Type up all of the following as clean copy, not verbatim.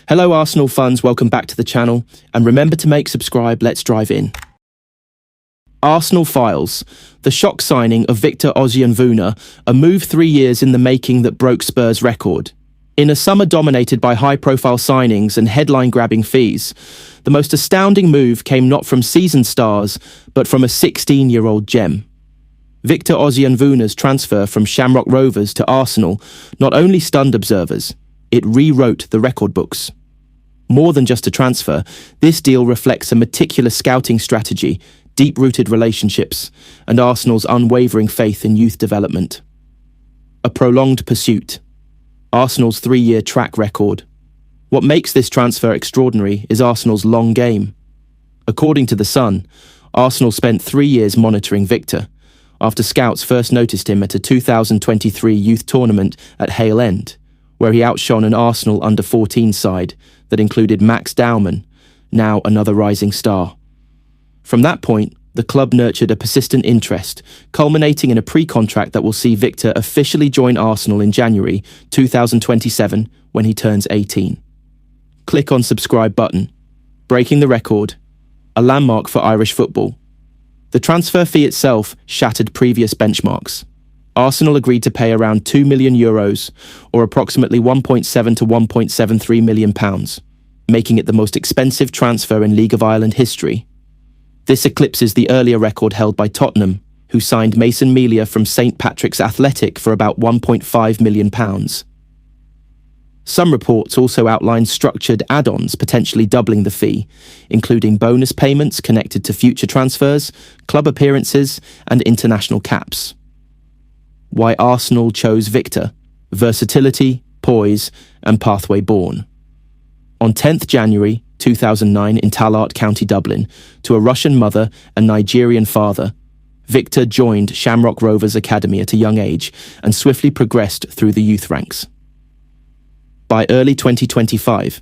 Hello Arsenal fans, welcome back to the channel, and remember to subscribe. Let's drive in. Arsenal files. The shock signing of Victor Ozhianvuna, a move 3 years in the making that broke Spurs' record. In a summer dominated by high-profile signings and headline-grabbing fees, the most astounding move came not from seasoned stars, but from a 16-year-old gem. Victor Ozhianvuna's transfer from Shamrock Rovers to Arsenal not only stunned observers, it rewrote the record books. More than just a transfer, this deal reflects a meticulous scouting strategy, deep-rooted relationships, and Arsenal's unwavering faith in youth development. A prolonged pursuit. Arsenal's 3-year track record. What makes this transfer extraordinary is Arsenal's long game. According to The Sun, Arsenal spent 3 years monitoring Victor, after scouts first noticed him at a 2023 youth tournament at Hale End, where he outshone an Arsenal under-14 side that included Max Dowman, now another rising star. From that point, the club nurtured a persistent interest, culminating in a pre-contract that will see Victor officially join Arsenal in January 2027 when he turns 18. Click on subscribe button. Breaking the record, a landmark for Irish football. The transfer fee itself shattered previous benchmarks. Arsenal agreed to pay around €2 million, or approximately £1.7 to £1.73 million, making it the most expensive transfer in League of Ireland history. This eclipses the earlier record held by Tottenham, who signed Mason Melia from St Patrick's Athletic for about £1.5 million. Some reports also outline structured add-ons potentially doubling the fee, including bonus payments connected to future transfers, club appearances, and international caps. Why Arsenal chose Victor: versatility, poise, and pathway born. On 10th January 2009 in Tallard, County Dublin, to a Russian mother and Nigerian father, Victor joined Shamrock Rovers Academy at a young age and swiftly progressed through the youth ranks. By early 2025,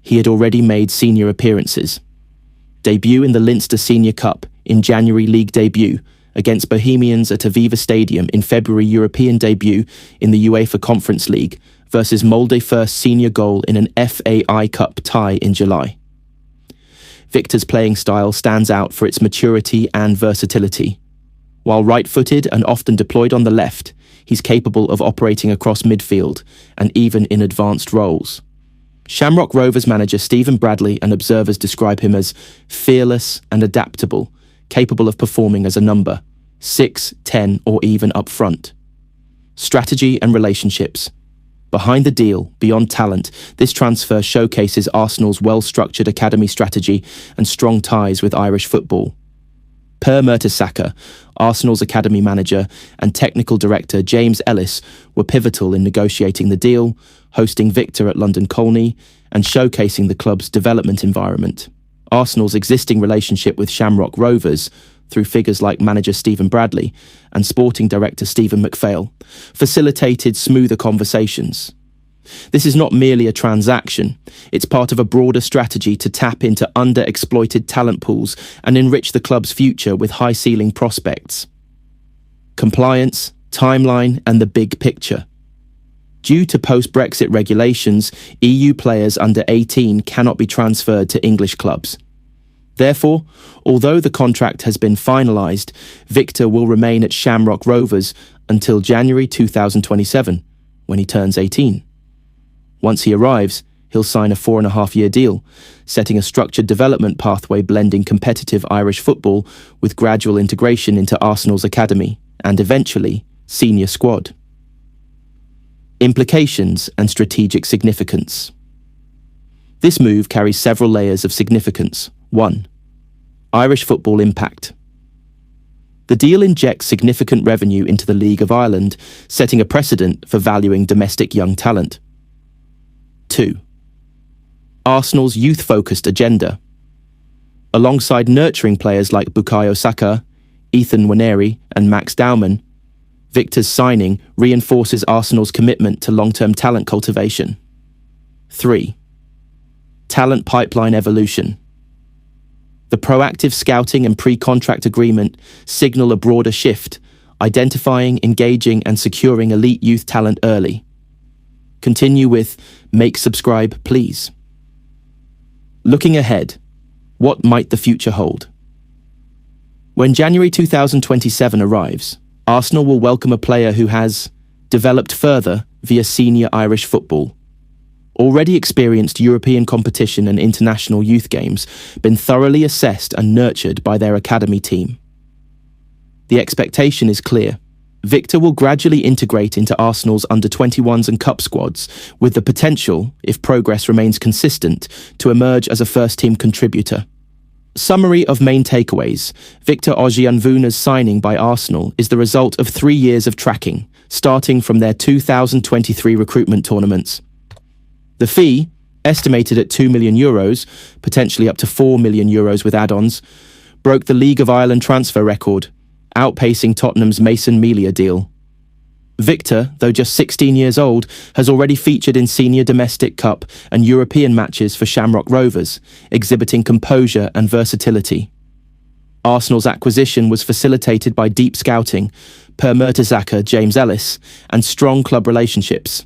he had already made senior appearances. Debut in the Leinster Senior Cup in January, league debut against Bohemians at Aviva Stadium in February, European debut in the UEFA Conference League versus Molde, first senior goal in an FAI Cup tie in July. Victor's playing style stands out for its maturity and versatility. While right-footed and often deployed on the left, he's capable of operating across midfield and even in advanced roles. Shamrock Rovers manager Stephen Bradley and observers describe him as fearless and adaptable, capable of performing as a number, 6, 10, or even up front. Strategy and relationships. Behind the deal, beyond talent, this transfer showcases Arsenal's well-structured academy strategy and strong ties with Irish football. Per Mertesacker, Arsenal's academy manager, and technical director James Ellis were pivotal in negotiating the deal, hosting Victor at London Colney, and showcasing the club's development environment. Arsenal's existing relationship with Shamrock Rovers, through figures like manager Stephen Bradley and sporting director Stephen McPhail, facilitated smoother conversations. This is not merely a transaction, it's part of a broader strategy to tap into underexploited talent pools and enrich the club's future with high-ceiling prospects. Compliance, timeline, and the big picture. Due to post-Brexit regulations, EU players under 18 cannot be transferred to English clubs. Therefore, although the contract has been finalised, Victor will remain at Shamrock Rovers until January 2027, when he turns 18. Once he arrives, he'll sign a 4.5-year deal, setting a structured development pathway blending competitive Irish football with gradual integration into Arsenal's academy and eventually senior squad. Implications and strategic significance. This move carries several layers of significance. 1. Irish football impact. The deal injects significant revenue into the League of Ireland, setting a precedent for valuing domestic young talent. 2. Arsenal's youth-focused agenda. Alongside nurturing players like Bukayo Saka, Ethan Nwaneri, and Max Dowman, Victor's signing reinforces Arsenal's commitment to long-term talent cultivation. 3. Talent pipeline evolution. The proactive scouting and pre-contract agreement signal a broader shift, identifying, engaging, and securing elite youth talent early. Continue with Make Subscribe Please. Looking ahead, what might the future hold? When January 2027 arrives, Arsenal will welcome a player who has developed further via senior Irish football, already experienced European competition and international youth games, been thoroughly assessed and nurtured by their academy team. The expectation is clear. Victor will gradually integrate into Arsenal's under-21s and cup squads, with the potential, if progress remains consistent, to emerge as a first-team contributor. Summary of main takeaways. Victor Ozhianvuna's signing by Arsenal is the result of 3 years of tracking, starting from their 2023 recruitment tournaments. The fee, estimated at €2 million, potentially up to €4 million with add-ons, broke the League of Ireland transfer record, outpacing Tottenham's Mason Melia deal. Victor, though just 16 years old, has already featured in senior domestic cup and European matches for Shamrock Rovers, exhibiting composure and versatility. Arsenal's acquisition was facilitated by deep scouting, per Mertesacker James Ellis, and strong club relationships.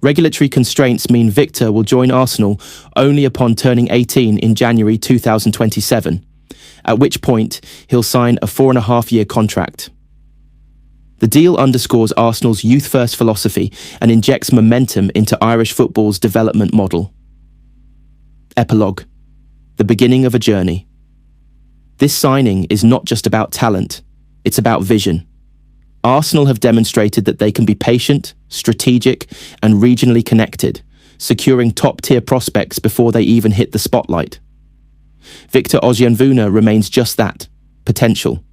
Regulatory constraints mean Victor will join Arsenal only upon turning 18 in January 2027, at which point he'll sign a 4.5-year contract. The deal underscores Arsenal's youth-first philosophy and injects momentum into Irish football's development model. Epilogue: the beginning of a journey. This signing is not just about talent, it's about vision. Arsenal have demonstrated that they can be patient, strategic, and regionally connected, securing top-tier prospects before they even hit the spotlight. Victor Ozhianvuna remains just that, potential.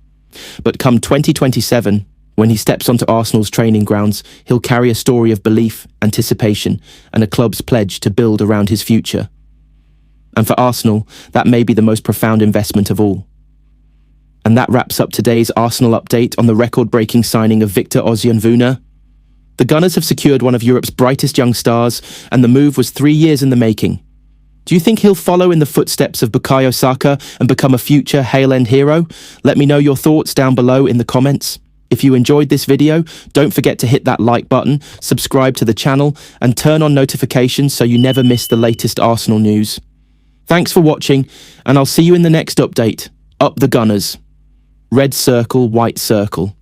But come 2027, when he steps onto Arsenal's training grounds, he'll carry a story of belief, anticipation, and a club's pledge to build around his future. And for Arsenal, that may be the most profound investment of all. And that wraps up today's Arsenal update on the record-breaking signing of Victor Ozhianvuna. The Gunners have secured one of Europe's brightest young stars, and the move was 3 years in the making. Do you think he'll follow in the footsteps of Bukayo Saka and become a future Hale End hero? Let me know your thoughts down below in the comments. If you enjoyed this video, don't forget to hit that like button, subscribe to the channel, and turn on notifications so you never miss the latest Arsenal news. Thanks for watching, and I'll see you in the next update. Up the Gunners. Red circle, white circle.